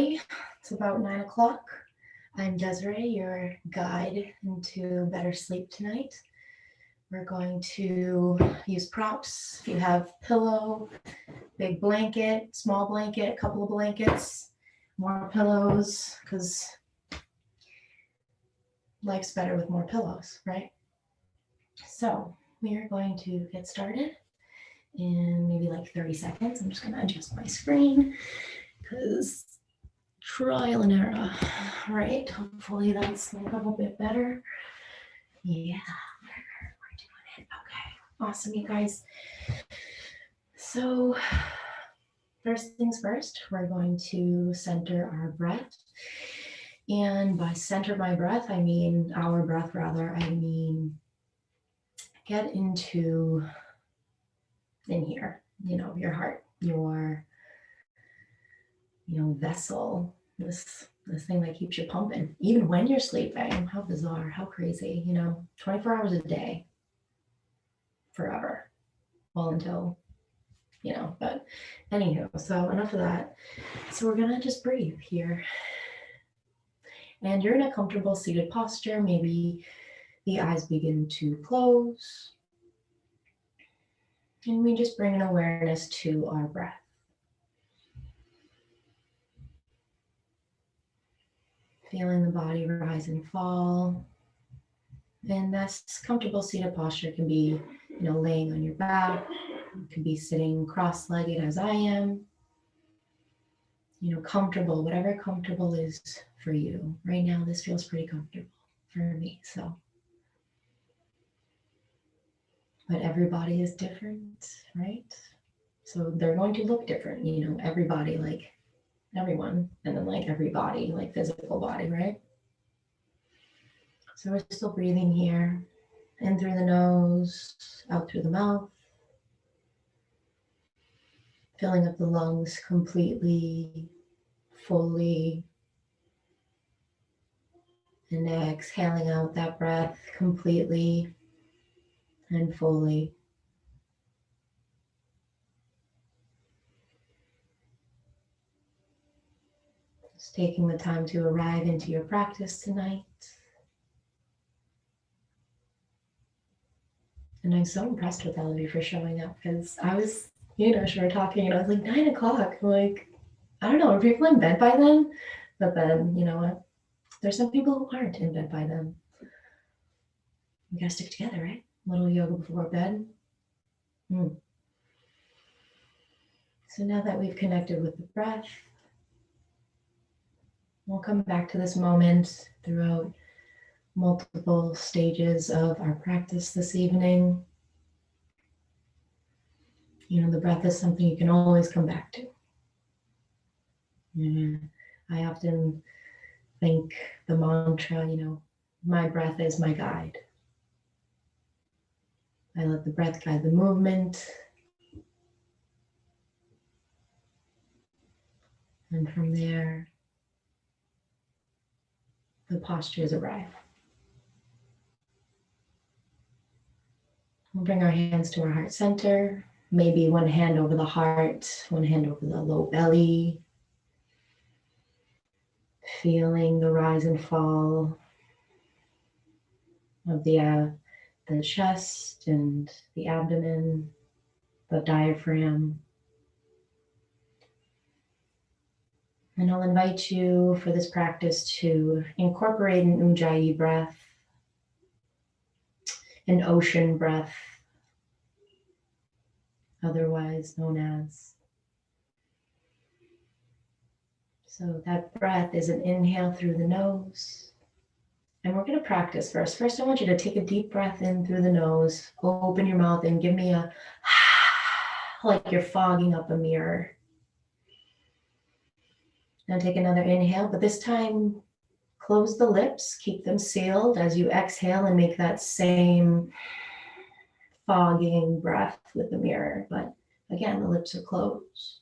It's about 9 o'clock. I'm Desiree, your guide into better sleep tonight. We're going to use props. If you have pillow, big blanket, small blanket, a couple of blankets, more pillows, because life's better with more pillows, right? So we are going to get started in maybe like 30 seconds. I'm just going to adjust my screen because trial and error. All right, hopefully that's a little bit better. Yeah, we're doing it. Okay, awesome, you guys. So first things first, we're going to center our breath. And by center my breath, I mean our breath rather, I mean get into in here, your heart, your vessel, this thing that keeps you pumping, even when you're sleeping. How bizarre, how crazy, 24 hours a day, forever, well until, but anywho, so enough of that. So we're gonna just breathe here. And you're in a comfortable seated posture. Maybe the eyes begin to close. And we just bring an awareness to our breath. Feeling the body rise and fall. And this comfortable seated posture can be, laying on your back. It could be sitting cross-legged as I am. Comfortable, whatever comfortable is for you. Right now, this feels pretty comfortable for me, so. But everybody is different, right? So they're going to look different, everybody, like everyone, and then like everybody, like physical body, right? So we're still breathing here, in through the nose, out through the mouth, filling up the lungs completely, fully, and exhaling out that breath completely and fully. Just taking the time to arrive into your practice tonight. And I'm so impressed with all of you for showing up, because I was, we were talking and I was like, 9 o'clock. I'm like, I don't know, are people in bed by then? But then, you know what? There's some people who aren't in bed by then. We gotta stick together, right? A little yoga before bed. So now that we've connected with the breath, we'll come back to this moment throughout multiple stages of our practice this evening. The breath is something you can always come back to. I often think the mantra, my breath is my guide. I let the breath guide the movement. And from there, the postures arrive. We'll bring our hands to our heart center. Maybe one hand over the heart, one hand over the low belly. Feeling the rise and fall of the chest and the abdomen, the diaphragm. And I'll invite you for this practice to incorporate an Ujjayi breath, an ocean breath, otherwise known as. So that breath is an inhale through the nose. And we're going to practice first. First, I want you to take a deep breath in through the nose, open your mouth and give me a like you're fogging up a mirror. Now take another inhale, but this time close the lips, keep them sealed as you exhale and make that same fogging breath with the mirror. But again, the lips are closed.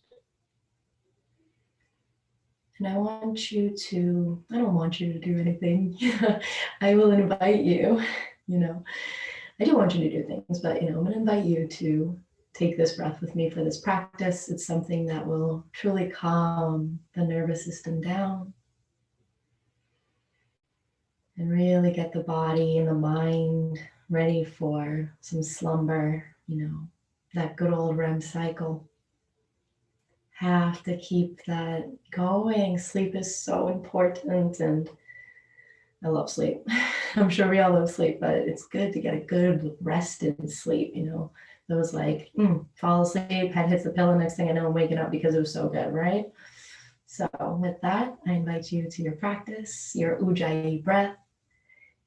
And I want you to, I don't want you to do anything. I will invite you, I do want you to do things, but I'm going to invite you to take this breath with me for this practice. It's something that will truly calm the nervous system down and really get the body and the mind ready for some slumber, that good old REM cycle. Have to keep that going. Sleep is so important, and I love sleep. I'm sure we all love sleep, but it's good to get a good rested sleep, those like fall asleep, head hits the pillow, next thing I know I'm waking up because it was so good, right? So with that, I invite you to your practice, your ujjayi breath,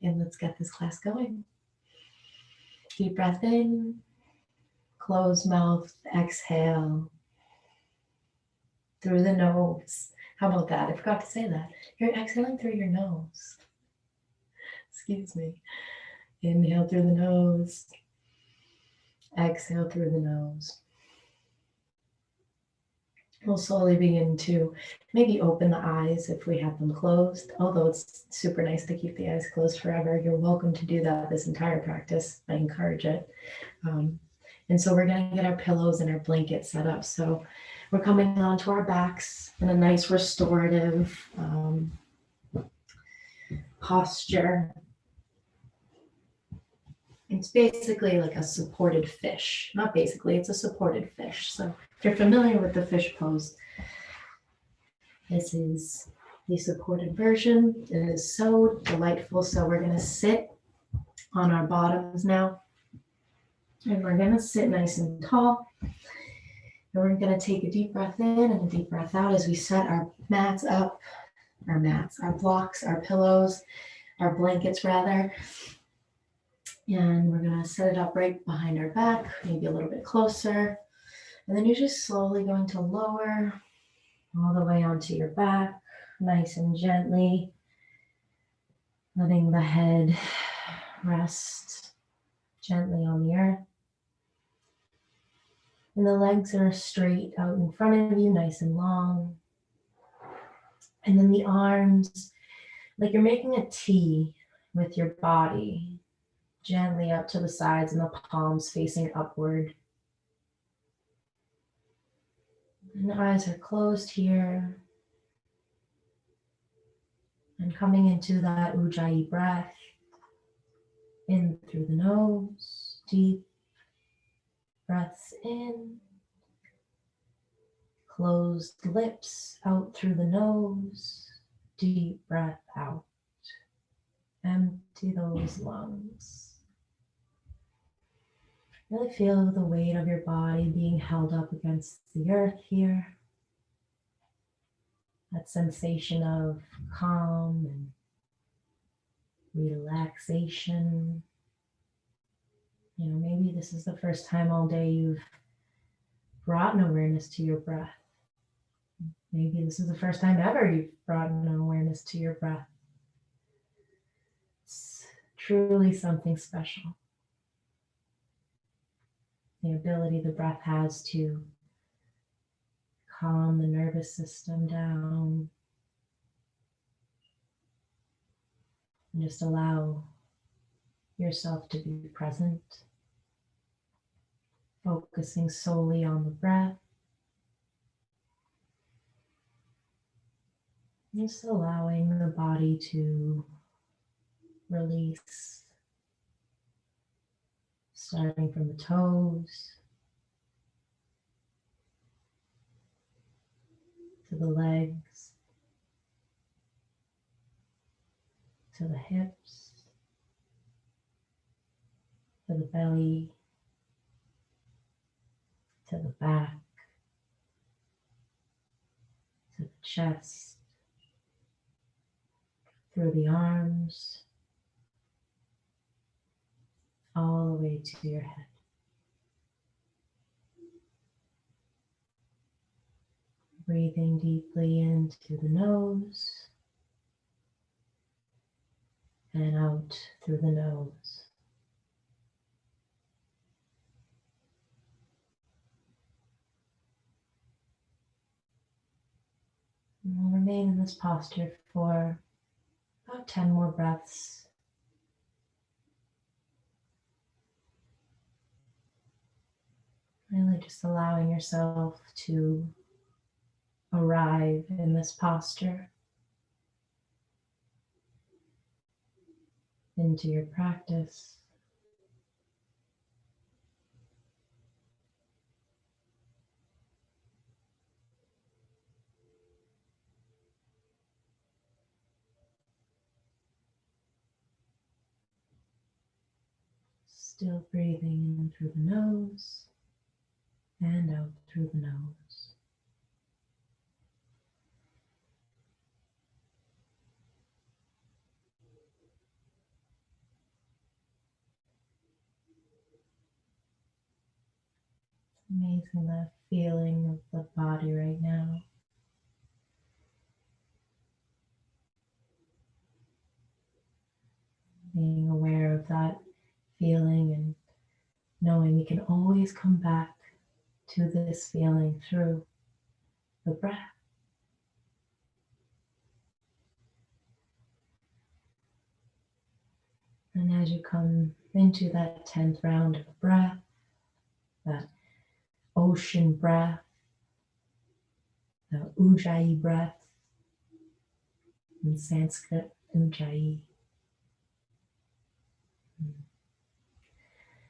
and let's get this class going. Deep breath in, closed mouth, exhale through the nose. How about that? I forgot to say that. You're exhaling through your nose. Excuse me. Inhale through the nose. Exhale through the nose. We'll slowly begin to maybe open the eyes if we have them closed, although it's super nice to keep the eyes closed forever. You're welcome to do that this entire practice. I encourage it. And so we're going to get our pillows and our blankets set up. So we're coming onto our backs in a nice restorative posture. It's basically like a supported fish. Not basically, it's a supported fish. So if you're familiar with the fish pose, this is the supported version. It is so delightful. So we're going to sit on our bottoms now. And we're going to sit nice and tall. And we're going to take a deep breath in and a deep breath out as we set our mats up. Our blocks, our pillows, our blankets rather. And we're going to set it up right behind our back, maybe a little bit closer. And then you're just slowly going to lower all the way onto your back, nice and gently, letting the head rest gently on the earth. And the legs are straight out in front of you, nice and long. And then the arms, like you're making a T with your body, gently up to the sides and the palms facing upward. And the eyes are closed here. And coming into that ujjayi breath, in through the nose, deep breaths in, closed lips, out through the nose, deep breath out. Empty those lungs. Really feel the weight of your body being held up against the earth here. That sensation of calm and relaxation. Maybe this is the first time all day you've brought an awareness to your breath. Maybe this is the first time ever you've brought an awareness to your breath. It's truly something special. The ability the breath has to calm the nervous system down and just allow yourself to be present, focusing solely on the breath. Just allowing the body to release, starting from the toes to the legs, to the hips, to the belly, to the back, to the chest, through the arms, all the way to your head. Breathing deeply into the nose and out through the nose. And we'll remain in this posture for about 10 more breaths. Really just allowing yourself to arrive in this posture into your practice. Still breathing in through the nose and out through the nose. Amazing that feeling of the body right now. Being aware of that feeling and knowing we can always come back to this feeling through the breath. And as you come into that 10th round of breath, that ocean breath, the ujjayi breath, in Sanskrit, ujjayi.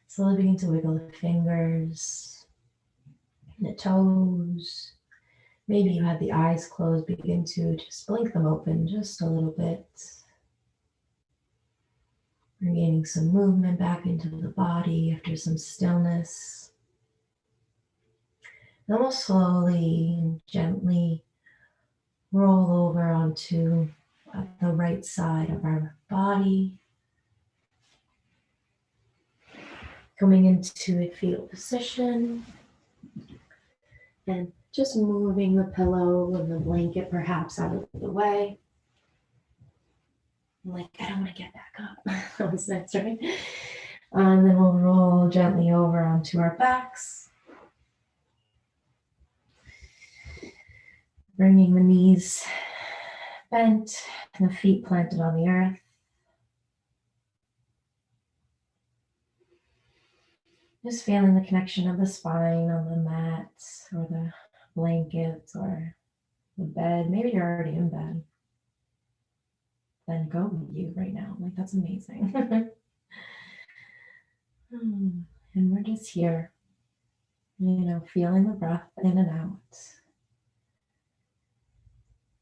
Slowly begin to wiggle the fingers, the toes. Maybe you had the eyes closed, begin to just blink them open just a little bit. Regaining some movement back into the body after some stillness. Then we'll slowly and gently roll over onto the right side of our body. Coming into a fetal position. And just moving the pillow and the blanket perhaps out of the way. I'm like, I don't want to get back up. That was nice, right? And then we'll roll gently over onto our backs. Bringing the knees bent and the feet planted on the earth. Just feeling the connection of the spine on the mat or the blanket or the bed. Maybe you're already in bed. Then go with you right now. Like, that's amazing. And we're just here, feeling the breath in and out.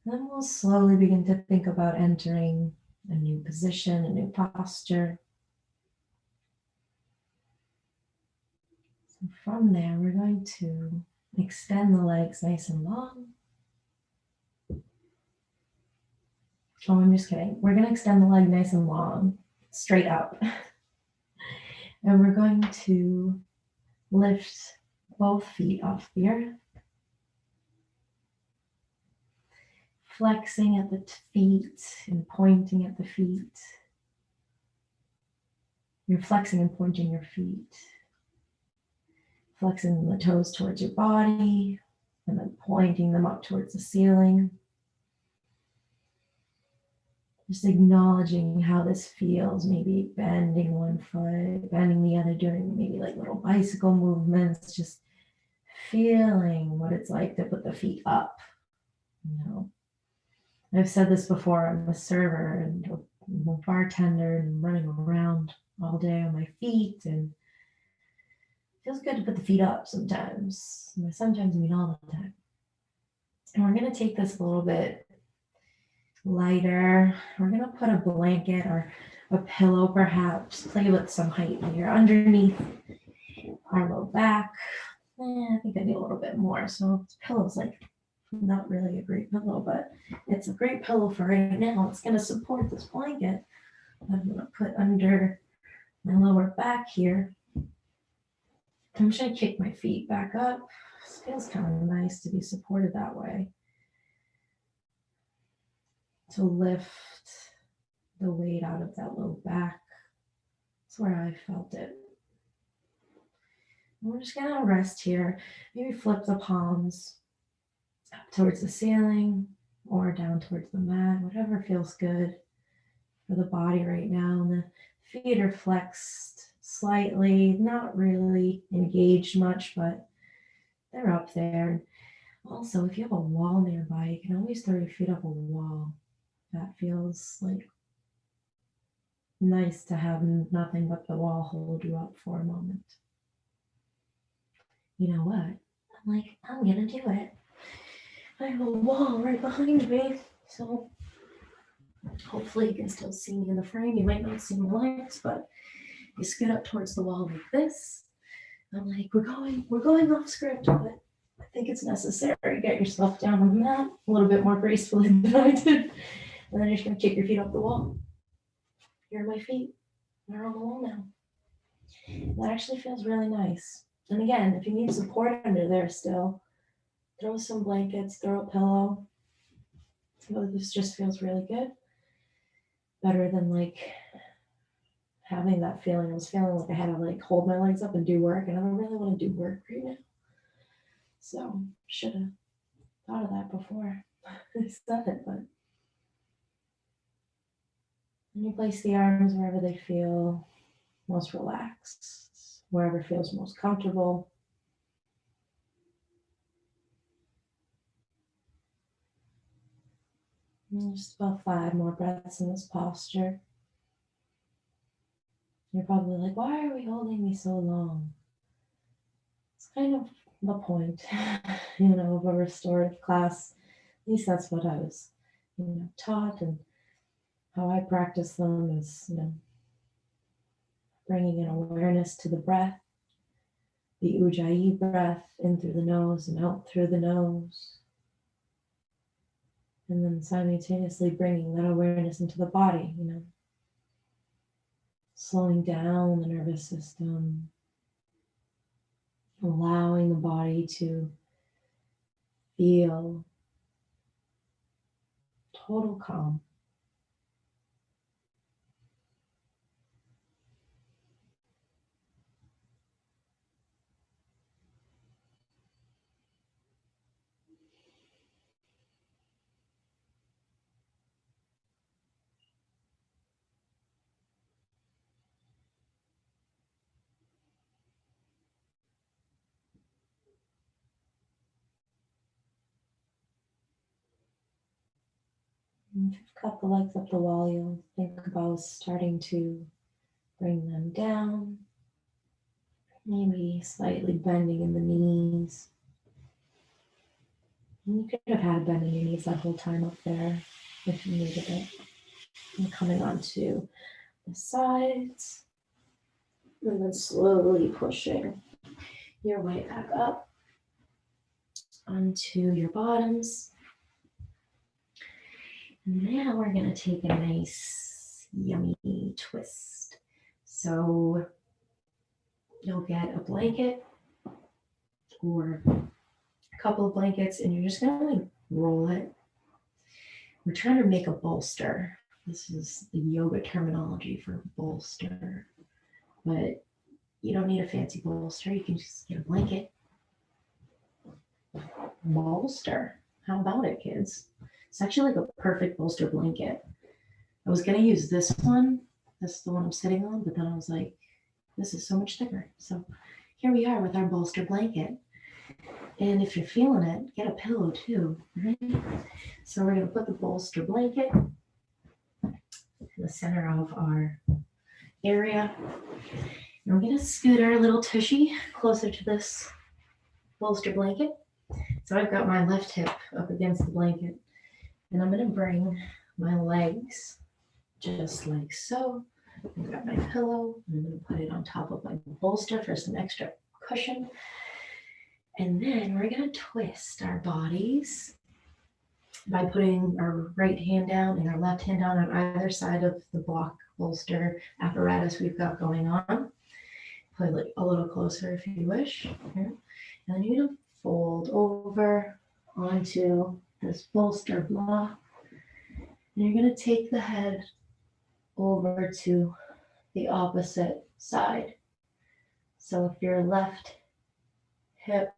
Then we'll slowly begin to think about entering a new position, a new posture. So from there, we're going to extend the legs nice and long. Oh, I'm just kidding. We're going to extend the leg nice and long, straight up. And we're going to lift both feet off the earth. Flexing at the feet and pointing at the feet. You're flexing and pointing your feet. Flexing the toes towards your body and then pointing them up towards the ceiling. Just acknowledging how this feels, maybe bending one foot, bending the other, doing maybe like little bicycle movements, just feeling what it's like to put the feet up. I've said this before, I'm a server and a bartender and running around all day on my feet, and it feels good to put the feet up sometimes. Sometimes I mean all the time. And we're going to take this a little bit lighter. We're going to put a blanket or a pillow perhaps, play with some height here underneath our low back. I think I need a little bit more. So this pillow's like not really a great pillow, but it's a great pillow for right now. It's going to support this blanket. I'm going to put under my lower back here. I'm just going to kick my feet back up. It feels kind of nice to be supported that way. To lift the weight out of that low back. That's where I felt it. And we're just going to rest here. Maybe flip the palms up towards the ceiling or down towards the mat, whatever feels good for the body right now. And the feet are flexed slightly, not really engaged much, but they're up there. Also, if you have a wall nearby, you can always throw your feet up a wall. That feels like nice to have nothing but the wall hold you up for a moment. You know what? I'm like, I'm gonna do it. I have a wall right behind me, so hopefully you can still see me in the frame. You might not see my legs, but you scoot up towards the wall like this. I'm like, we're going off script, but I think it's necessary. Get yourself down on the mat a little bit more gracefully than I did. And then you're just gonna kick your feet up the wall. Here are my feet. They're on the wall now. That actually feels really nice. And again, if you need support under there still, throw some blankets, throw a pillow. So this just feels really good. Better than like having that feeling. I was feeling like I had to like hold my legs up and do work, and I don't really want to do work right now. So should have thought of that before I said it, but and you place the arms wherever they feel most relaxed, wherever feels most comfortable. And just about 5 more breaths in this posture. You're probably like, why are we holding me so long? It's kind of the point, of a restorative class. At least that's what I was, taught, and how I practice them is, bringing in awareness to the breath, the ujjayi breath in through the nose and out through the nose. And then simultaneously bringing that awareness into the body, slowing down the nervous system, allowing the body to feel total calm. And if you've cut the legs up the wall, you'll think about starting to bring them down, maybe slightly bending in the knees. And you could have had a bend in your knees that whole time up there if you needed it. And coming onto the sides, and then slowly pushing your way back up onto your bottoms. And now we're going to take a nice, yummy twist. So you'll get a blanket or a couple of blankets, and you're just going to like roll it. We're trying to make a bolster. This is the yoga terminology for bolster, but you don't need a fancy bolster. You can just get a blanket. Bolster. How about it, kids? It's actually like a perfect bolster blanket. I was going to use this one. This is the one I'm sitting on, but then I was like, this is so much thicker. So here we are with our bolster blanket. And if you're feeling it, get a pillow too, right? So we're going to put the bolster blanket in the center of our area. And we're going to scoot our little tushy closer to this bolster blanket. So I've got my left hip up against the blanket, and I'm going to bring my legs just like so. I've got my pillow, and I'm going to put it on top of my bolster for some extra cushion. And then we're going to twist our bodies by putting our right hand down and our left hand down on either side of the block bolster apparatus we've got going on. Put it a little closer if you wish. Here. And then you're going to fold over onto this bolster block. And you're going to take the head over to the opposite side. So if your left hip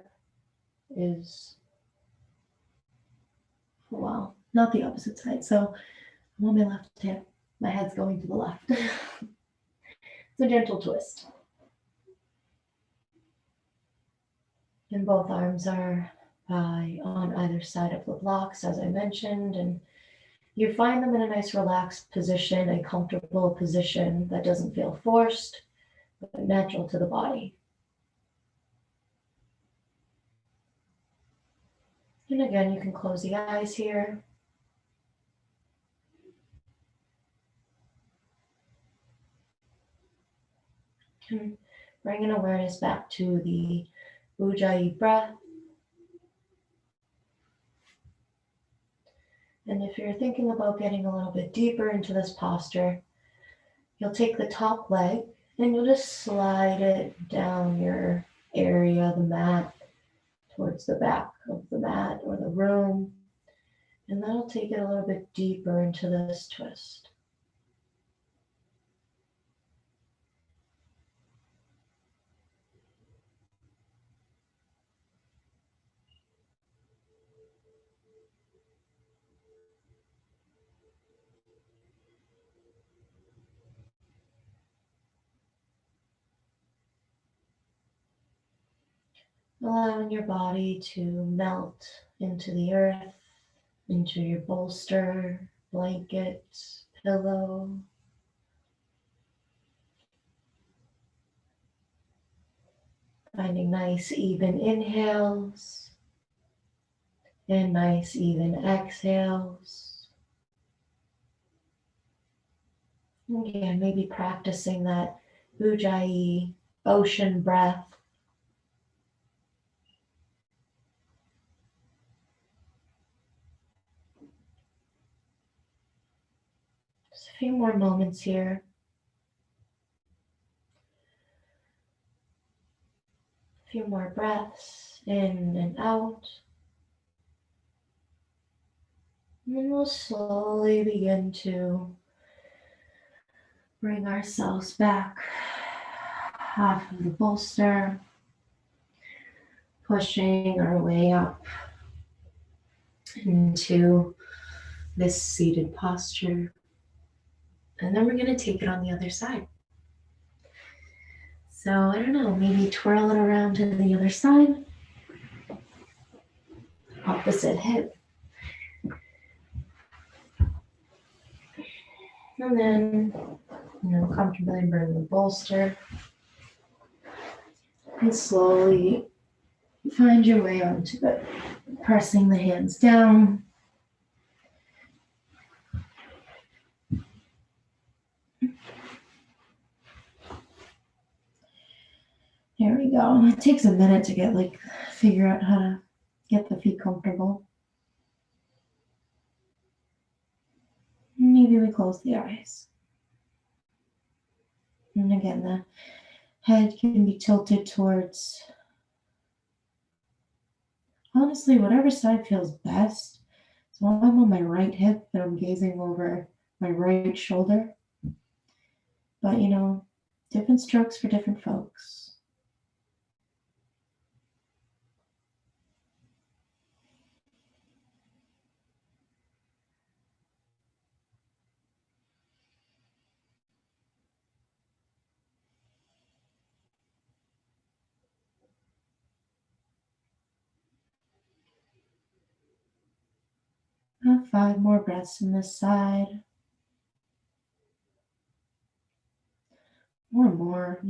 is, well, not the opposite side. So I'm on my left hip, my head's going to the left. It's a gentle twist. And both arms are on either side of the blocks, as I mentioned, and you find them in a nice relaxed position, a comfortable position that doesn't feel forced, but natural to the body. And again, you can close the eyes here. And bring an awareness back to the Ujjayi breath. And if you're thinking about getting a little bit deeper into this posture, you'll take the top leg and you'll just slide it down your area, the mat, towards the back of the mat or the room. And that'll take it a little bit deeper into this twist. Allowing your body to melt into the earth, into your bolster, blanket, pillow. Finding nice even inhales and nice even exhales. Again, maybe practicing that Ujjayi ocean breath. Just a few more moments here. A few more breaths in and out. And then we'll slowly begin to bring ourselves back off of the bolster, pushing our way up into this seated posture. And then we're going to take it on the other side. So I don't know, maybe twirl it around to the other side. Opposite hip. And then, comfortably bring the bolster and slowly find your way onto it. Pressing the hands down. There we go. It takes a minute to figure out how to get the feet comfortable. Maybe we close the eyes. And again, the head can be tilted towards, honestly, whatever side feels best. So I'm on my right hip and I'm gazing over my right shoulder. But different strokes for different folks. About 5 more breaths on this side. Or more,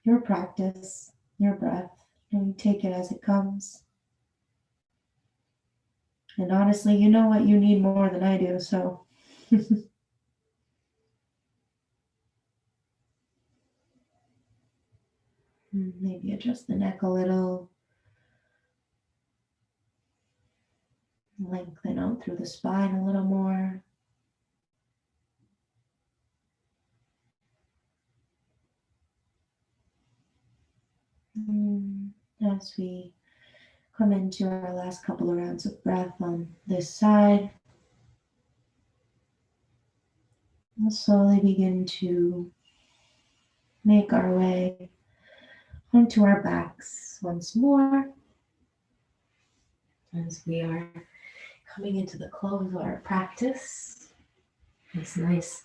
your practice, your breath, and you take it as it comes. And honestly, you know what you need more than I do, so. Maybe adjust the neck a little. Lengthen out through the spine a little more. As we come into our last couple of rounds of breath on this side, we'll slowly begin to make our way onto our backs once more as we are coming into the close of our practice. This nice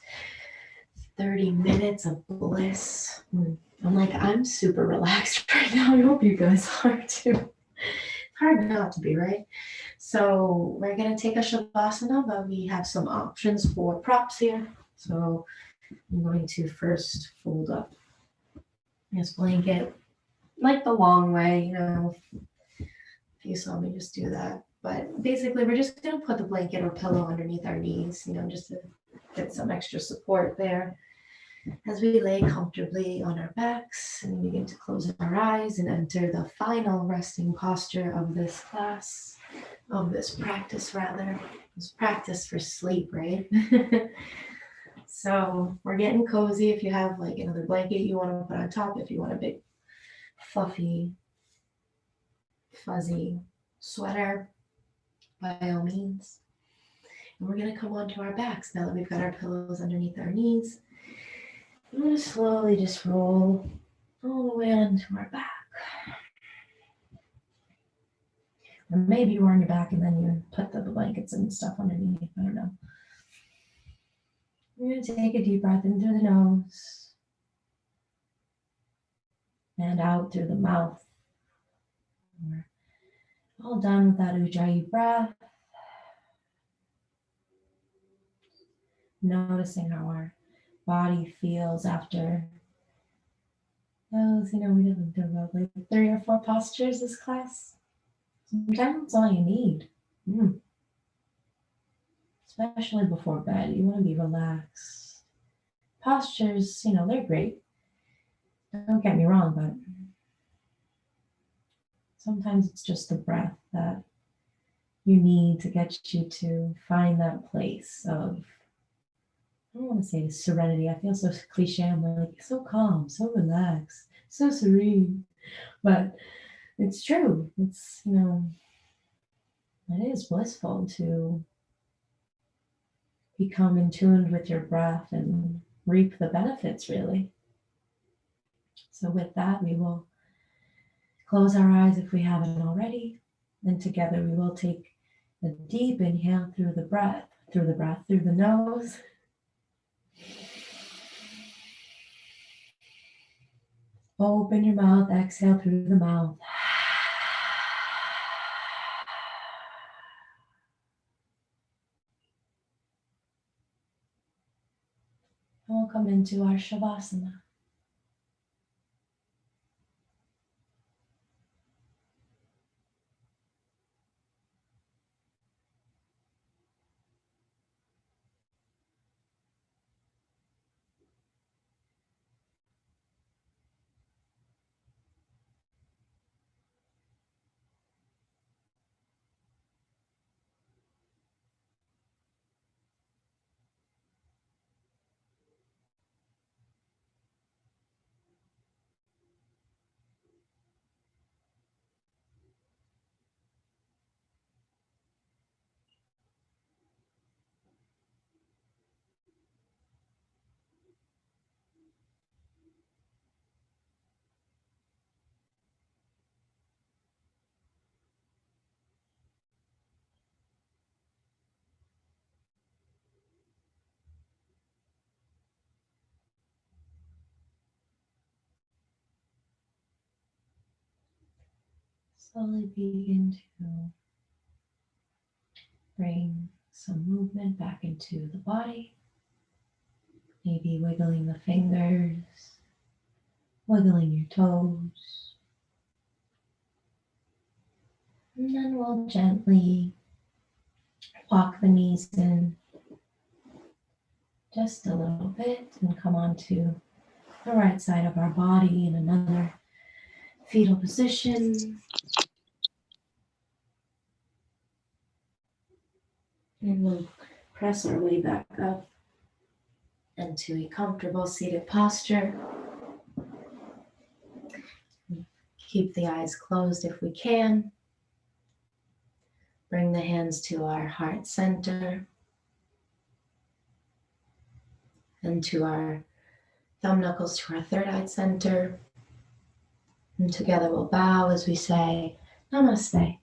30 minutes of bliss. I'm like, I'm super relaxed right now. I hope you guys are too. It's hard not to be, right? So we're going to take a Shavasana, but we have some options for props here. So I'm going to first fold up this blanket like the long way, if you saw me just do that. But basically, we're just going to put the blanket or pillow underneath our knees, just to get some extra support there. As we lay comfortably on our backs and begin to close our eyes and enter the final resting posture of this class, of this practice rather. This practice for sleep, right? So we're getting cozy. If you have like another blanket you want to put on top, if you want a big fluffy, fuzzy sweater, by all means. And we're going to come onto our backs now that we've got our pillows underneath our knees. I'm going to slowly just roll all the way onto our back. Or maybe you're on your back and then you put the blankets and stuff underneath. I don't know. We're going to take a deep breath in through the nose and out through the mouth. We're all done with that Ujjayi breath. Noticing how our body feels after those, we did about like 3 or 4 postures this class. Sometimes that's all you need. Especially before bed, you want to be relaxed. Postures, they're great. Don't get me wrong, but sometimes it's just the breath that you need to get you to find that place of, I don't want to say serenity. I feel so cliche. I'm like, so calm, so relaxed, so serene. But it's true. It's, it is blissful to become in tune with your breath and reap the benefits, really. So with that, we will close our eyes if we haven't already. And together we will take a deep inhale through the nose. Open your mouth, exhale through the mouth. And we'll come into our Shavasana. Slowly begin to bring some movement back into the body. Maybe wiggling the fingers, wiggling your toes. And then we'll gently walk the knees in just a little bit and come onto the right side of our body in another fetal position. And we'll press our way back up into a comfortable seated posture. Keep the eyes closed if we can. Bring the hands to our heart center and to our thumb knuckles to our third eye center. And together we'll bow as we say, Namaste.